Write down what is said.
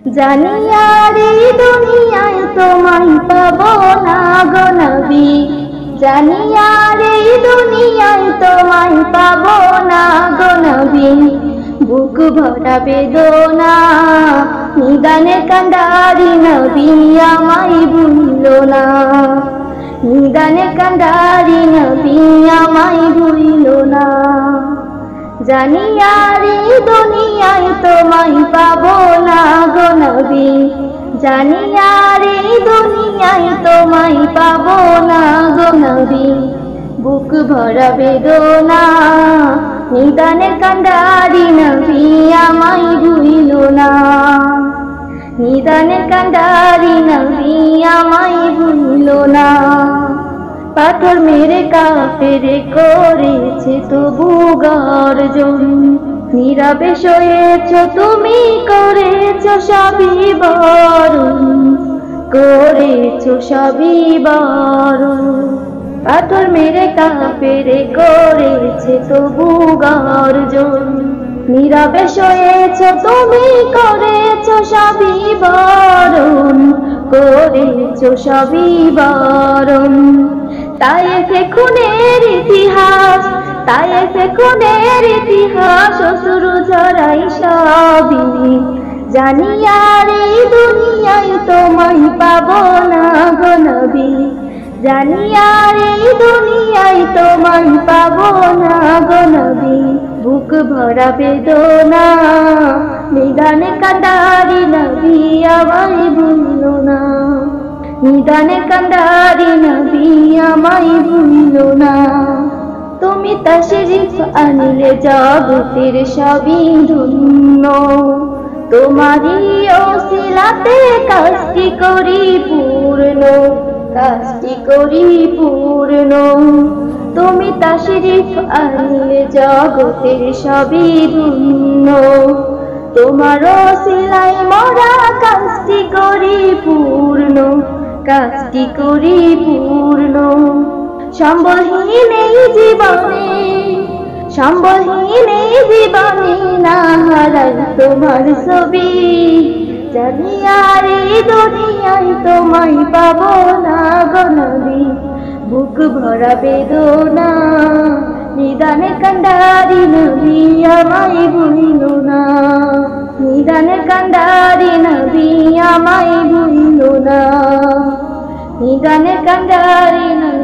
জানি আর এই দুনিয়ায় তোমায় পাবো না গো নবী, জানি আর এই দুনিয়ায় তোমায় পাবো না গো নবী। বুক ভরা বেদনা নিদানে কান্ডারি নবী, আমায় ভুলো না। নিদানে কান্ডারি নবী, আমায় ভুলো না। জানি আর এই দুনিয়ায় তোমায় পাবো না গো নবী, জানি আর এই দুনিয়ায় তোমায় পাবো না গো নবী। বুক ভরা বেদনা নিদানে কান্ডারি নবী, আমায় ভুলো না। নিদানে কান্ডারি নবী, আমায় ভুলো না। পাথর মেরে কাফেরে করেছে তবু গর্জন, নীরবে সয়েছ তুমি করেছ সবই বরণ, করেছ সবই বরণ। পাথর মেরে কাফেরে করেছে তবু গর্জন, নীরবে সয়েছ তুমি করেছ সবই বরণ, করেছ সবই বরণ। তায়েফে খুনের ইতিহাস, তায়েফে খুনের ইতিহাস, অশ্রু ঝরাই সবই। জানি আর এই দুনিয়ায় তোমায় পাবো না গো নবী, জানি আর এই দুনিয়ায় তোমায় পাবো না গো নবী। বুক ভরা বেদনা নিদানে কান্ডারি নবী, আমায় ভুলো না। নিদানে কান্ডারি নবী, আমায় ভুলো না। তুমি তাশরিফ আনিলে জগতের সবই ধন্য, তোমারই ওসিলাতে কাজটি করি পূর্ণ, কাজটি করি পূর্ণ। তুমি তাশরিফ আনিলে জগতের সবই ধন্য, তোমার ওসিলায় মোরা কাজটি করি পূর্ণ, কাজটি করি পূর্ণ। সম্বলহীন এই জীবনে, সম্বলহীন এই জীবনে না হারাই তোমার ছবি। জানি আর এই দুনিয়ায় তোমায় পাবো না গো নবী। বুক ভরা বেদনা নিদানে কান্ডারি নবী, আমায় ভুলো না। নিদানে কান্ডারি নবী, আমায় ভুলো না। নিদানে কান্ডারি নবী।